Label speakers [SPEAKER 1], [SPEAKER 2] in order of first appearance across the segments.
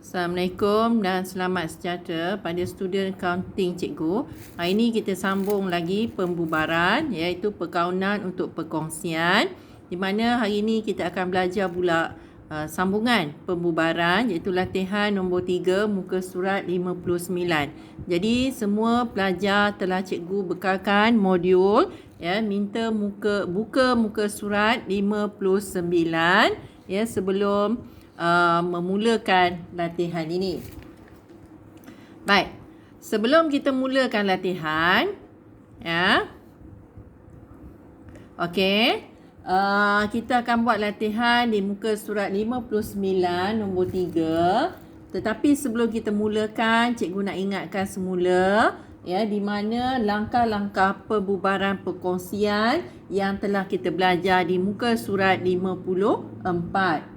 [SPEAKER 1] Assalamualaikum dan selamat sejahtera pada student accounting cikgu. Hari ini kita sambung lagi pembubaran iaitu perkaunan untuk perkongsian, di mana hari ini kita akan belajar pula sambungan pembubaran iaitu latihan nombor 3 muka surat 59. Jadi semua pelajar telah cikgu bekalkan modul minta buka muka surat 59 sebelum memulakan latihan ini. Baik, sebelum kita mulakan latihan, kita akan buat latihan di muka surat 59 nombor 3. Tetapi sebelum kita mulakan, cikgu nak ingatkan semula di mana langkah-langkah pembubaran perkongsian yang telah kita belajar di muka surat 54.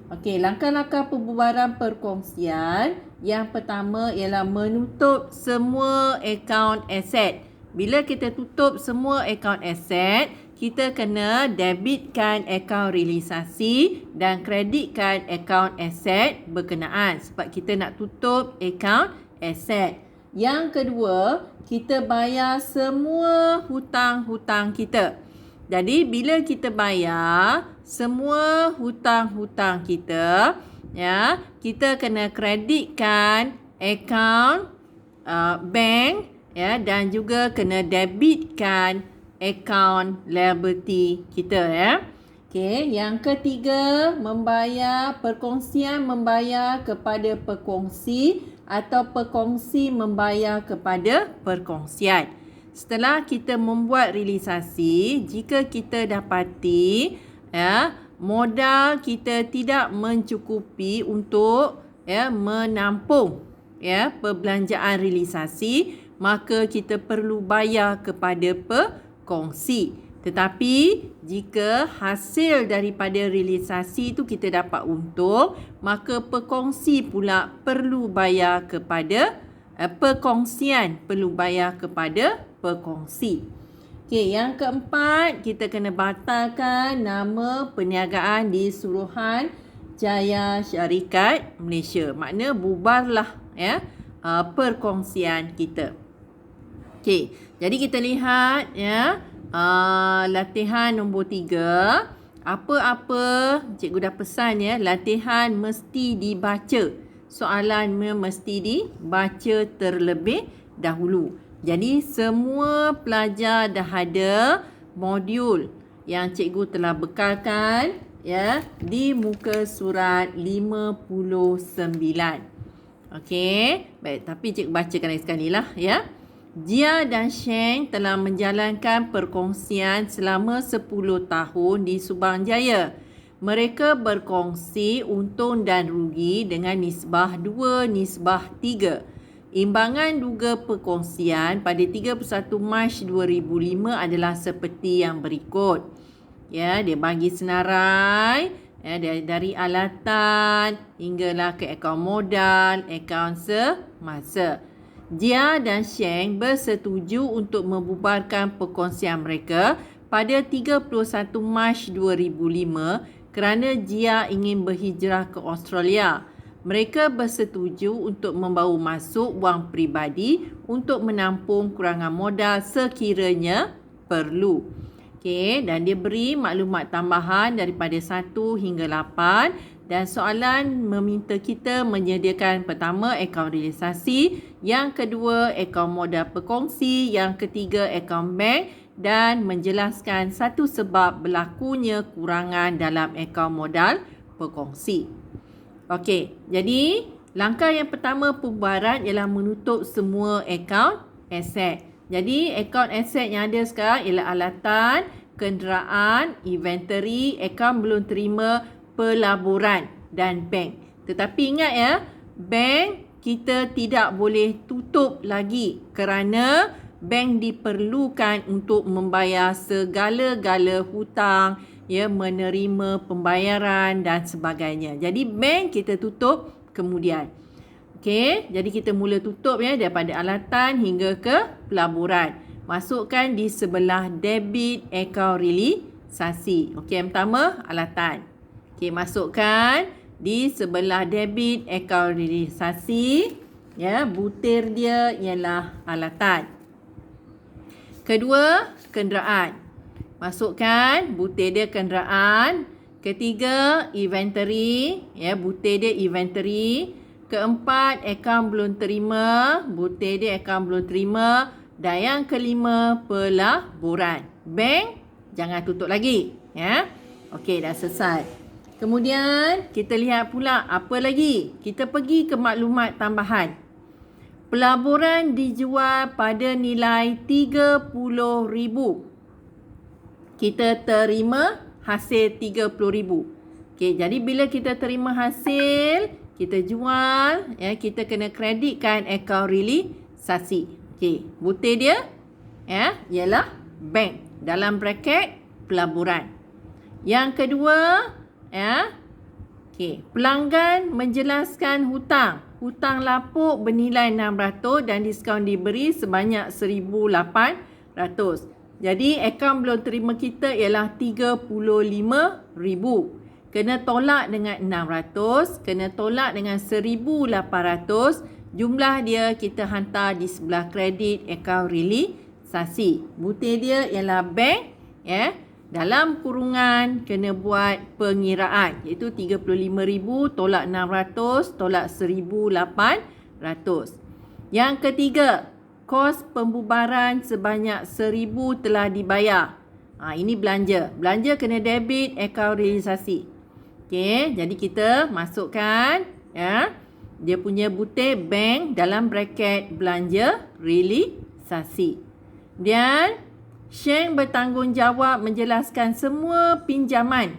[SPEAKER 1] Okey, langkah-langkah pembubaran perkongsian. Yang pertama ialah menutup semua akaun aset. Bila kita tutup semua akaun aset, kita kena debitkan akaun realisasi dan kreditkan akaun aset berkenaan sebab kita nak tutup akaun aset. Yang kedua, kita bayar semua hutang-hutang kita. Jadi bila kita bayar semua hutang-hutang kita, kita kena kreditkan akaun bank dan juga kena debitkan akaun liability kita Okey, yang ketiga, perkongsian membayar kepada perkongsi atau perkongsi membayar kepada perkongsian. Setelah kita membuat realisasi, jika kita dapati modal kita tidak mencukupi untuk menampung perbelanjaan realisasi, maka kita perlu bayar kepada perkongsi. Tetapi jika hasil daripada realisasi itu kita dapat untung, maka perkongsi pula perlu bayar kepada perkongsian perlu bayar kepada perkongsi. Okey, yang keempat, kita kena batalkan nama perniagaan di Suruhanjaya Syarikat Malaysia. Makna bubarlah perkongsian kita. Okey, jadi kita lihat latihan nombor 3. Apa-apa cikgu dah pesan latihan mesti dibaca. Soalan mesti dibaca terlebih dahulu. Jadi semua pelajar dah ada modul yang cikgu telah bekalkan di muka surat 59. Okey, baik, tapi cikgu bacakan lagi sekali lah Jia dan Sheng telah menjalankan perkongsian selama 10 tahun di Subang Jaya. Mereka berkongsi untung dan rugi dengan nisbah 2:3. Imbangan duga perkongsian pada 31 Mac 2005 adalah seperti yang berikut. Dia bagi senarai dari alatan hinggalah ke akaun modal, akaun semasa. Jia dan Sheng bersetuju untuk membubarkan perkongsian mereka pada 31 Mac 2005 kerana Jia ingin berhijrah ke Australia. Mereka bersetuju untuk membawa masuk wang peribadi untuk menampung kurangan modal sekiranya perlu. Okey, dan dia beri maklumat tambahan daripada 1 hingga 8 dan soalan meminta kita menyediakan pertama akaun realisasi, yang kedua akaun modal perkongsi, yang ketiga akaun bank dan menjelaskan satu sebab berlakunya kurangan dalam akaun modal perkongsi. Okey, jadi langkah yang pertama pembubaran ialah menutup semua akaun aset. Jadi akaun aset yang ada sekarang ialah alatan, kenderaan, inventory, akaun belum terima, pelaburan dan bank. Tetapi ingat bank kita tidak boleh tutup lagi kerana bank diperlukan untuk membayar segala-gala hutang, menerima pembayaran dan sebagainya. Jadi bank kita tutup kemudian. Okey, jadi kita mula tutup daripada alatan hingga ke pelaburan. Masukkan di sebelah debit akaun realisasi. Okey, yang pertama alatan. Okey, masukkan di sebelah debit akaun realisasi. Ya, butir dia ialah alatan. Kedua, kenderaan. Masukkan butir dia kenderaan. Ketiga, inventory. Ya, butir dia inventory. Keempat, akaun belum terima. Butir dia akaun belum terima. Dan yang kelima, pelaburan. Bank, jangan tutup lagi. Ya. Okey, dah selesai. Kemudian, kita lihat pula apa lagi. Kita pergi ke maklumat tambahan. Pelaburan dijual pada nilai RM30,000. Kita terima hasil RM30,000. Okey, jadi bila kita terima hasil, kita jual, ya, kita kena kreditkan akaun realisasi. Okey, butir dia ya ialah bank dalam braket pelaburan. Yang kedua, ya. Okey, pelanggan menjelaskan hutang. Hutang lapuk bernilai RM600 dan diskaun diberi sebanyak RM1,800. Jadi, akaun belum terima kita ialah RM35,000. Kena tolak dengan RM600, kena tolak dengan RM1,800. Jumlah dia kita hantar di sebelah kredit akaun realisasi. Butir dia ialah bank, ya. Dalam kurungan kena buat pengiraan, iaitu RM35,000 tolak RM600 tolak RM1,800. Yang ketiga, kos pembubaran sebanyak RM1,000 telah dibayar. Ini belanja. Belanja kena debit akaun realisasi. Okey, jadi kita masukkan, ya, dia punya butir bank dalam braket belanja realisasi. Dan Sheng bertanggungjawab menjelaskan semua pinjaman.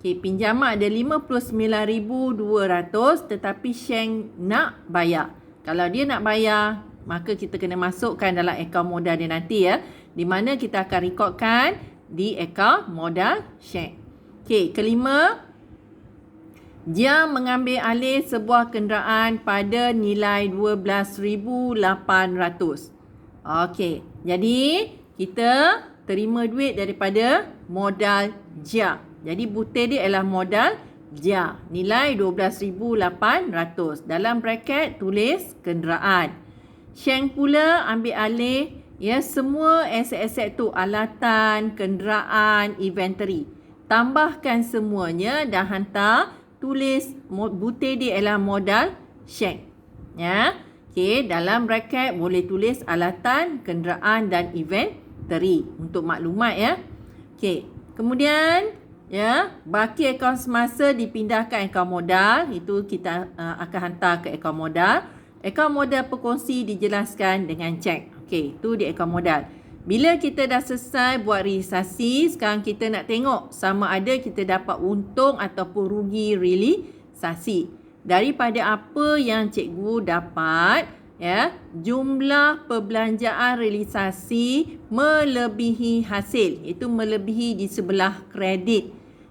[SPEAKER 1] Okey, pinjaman ada RM59,200 tetapi Sheng nak bayar. Kalau dia nak bayar, maka kita kena masukkan dalam akaun modal dia nanti, ya. Di mana kita akan rekodkan di akaun modal Sheng. Okey, kelima, dia mengambil alih sebuah kenderaan pada nilai RM12,800. Okey, jadi kita terima duit daripada modal Jia. Jadi butir dia ialah modal Jia. Nilai RM12,800. Dalam braket tulis kenderaan. Sheng pula ambil alih, ya, semua aset-aset tu, alatan, kenderaan, inventory. Tambahkan semuanya dan hantar, tulis butir dia ialah modal Sheng. Ya. Okey, dalam braket boleh tulis alatan, kenderaan dan inventory untuk maklumat, ya. Okey, kemudian, ya, baki akaun semasa dipindahkan akaun modal, itu kita akan hantar ke akaun modal. Akaun modal perkongsi dijelaskan dengan cek. Okey, itu di akaun modal. Bila kita dah selesai buat realisasi, sekarang kita nak tengok sama ada kita dapat untung ataupun rugi realisasi. Daripada apa yang cikgu dapat, ya, jumlah perbelanjaan realisasi melebihi hasil. Itu melebihi di sebelah kredit.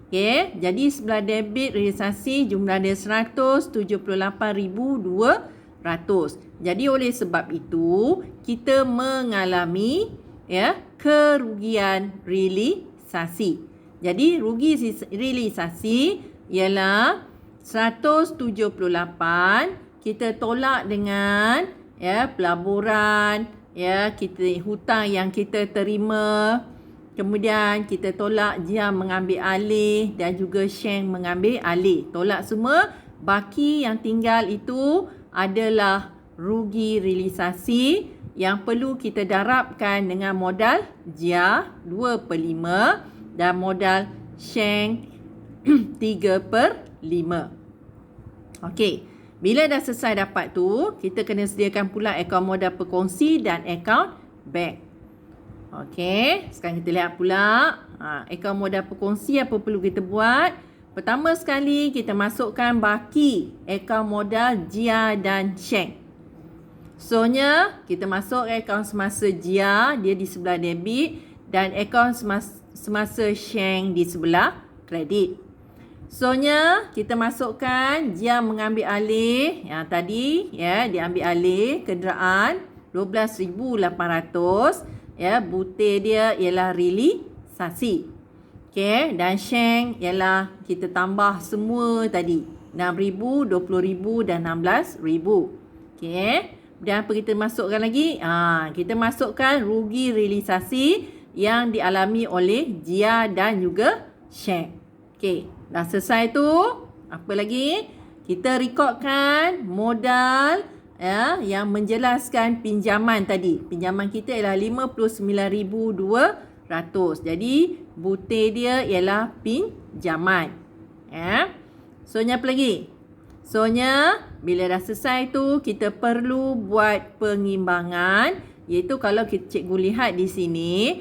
[SPEAKER 1] Okey, jadi sebelah debit realisasi jumlah dia RM178,200. Jadi oleh sebab itu kita mengalami, ya, kerugian realisasi. Jadi rugi realisasi ialah 178, kita tolak dengan, ya, pelaburan, ya, kita hutang yang kita terima. Kemudian kita tolak Jia mengambil alih dan juga Sheng mengambil alih. Tolak semua, baki yang tinggal itu adalah rugi realisasi yang perlu kita darabkan dengan modal Jia 2/5 dan modal Sheng 3/5. Okey. Bila dah selesai dapat tu, kita kena sediakan pula akaun modal perkongsi dan akaun bank. Okey, sekarang kita lihat pula akaun modal perkongsi apa perlu kita buat. Pertama sekali, kita masukkan baki akaun modal Jia dan Sheng. So-nya, kita masuk akaun semasa Jia, dia di sebelah debit, dan akaun semasa Sheng di sebelah kredit. So-nya, kita masukkan Jia mengambil alih yang tadi, ya, dia ambil alih kenderaan RM12,800, ya, butir dia ialah realisasi. Okey, dan Sheng ialah kita tambah semua tadi, RM6,000, RM20,000 dan RM16,000. Okey. Dan apa kita masukkan lagi? Kita masukkan rugi realisasi yang dialami oleh Jia dan juga Sheng. Okey, dah selesai tu. Apa lagi? Kita rekodkan modal yang menjelaskan pinjaman tadi. Pinjaman kita ialah RM59,200. Jadi butir dia ialah pinjaman. So-nya apa lagi? So-nya bila dah selesai tu kita perlu buat pengimbangan, iaitu kalau cikgu lihat di sini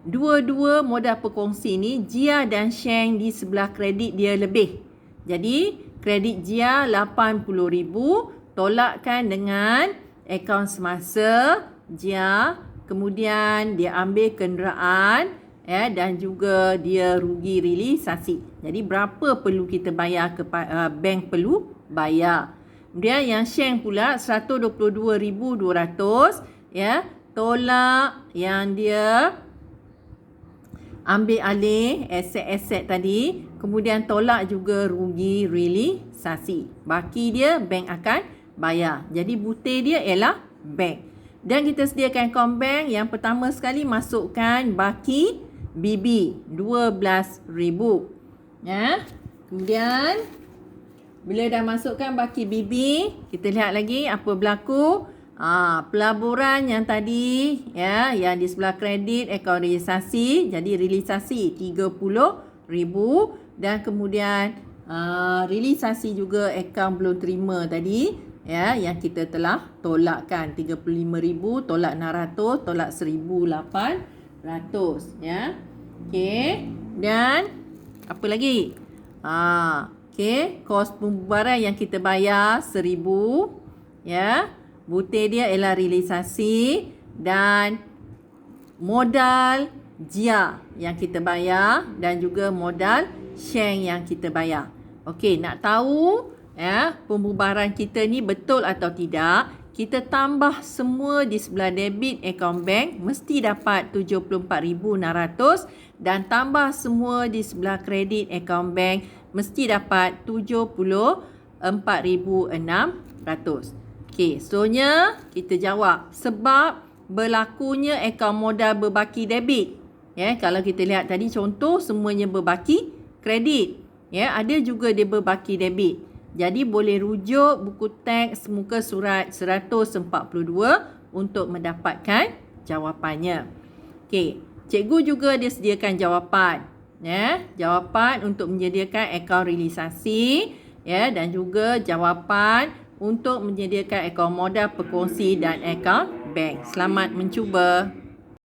[SPEAKER 1] dua-dua modal perkongsi ni Jia dan Sheng di sebelah kredit dia lebih. Jadi kredit Jia RM80,000 tolakkan dengan akaun semasa Jia, kemudian dia ambil kenderaan dan juga dia rugi realisasi. Jadi berapa perlu kita bayar bank perlu bayar. Kemudian yang Sheng pula RM122,200 tolak yang dia ambil alih aset-aset tadi, kemudian tolak juga rugi realisasi. Baki dia bank akan bayar. Jadi butir dia ialah bank. Dan kita sediakan akaun bank. Yang pertama sekali masukkan baki BB RM12,000. Kemudian bila dah masukkan baki BB, kita lihat lagi apa berlaku. Pelaburan yang tadi yang di sebelah kredit akaun realisasi, jadi realisasi RM30,000 dan kemudian realisasi juga akaun belum terima tadi yang kita telah tolakkan RM35,000, tolak RM600, tolak RM1,800 okey. Dan apa lagi? Okey, kos pembubaran yang kita bayar RM1,000 butir dia ialah realisasi dan modal Jia yang kita bayar dan juga modal Sheng yang kita bayar. Okey, nak tahu pembubaran kita ni betul atau tidak, kita tambah semua di sebelah debit akaun bank mesti dapat RM74,600 dan tambah semua di sebelah kredit akaun bank mesti dapat RM74,600. Okey, so-nya kita jawab sebab berlakunya akaun modal berbaki debit. Kalau kita lihat tadi contoh semuanya berbaki kredit. Ada juga dia berbaki debit. Jadi boleh rujuk buku teks muka surat 142 untuk mendapatkan jawapannya. Okey, cikgu juga dia sediakan jawapan. Jawapan untuk menyediakan akaun realisasi dan juga jawapan untuk menyediakan akaun modal perkongsi dan akaun bank. Selamat mencuba.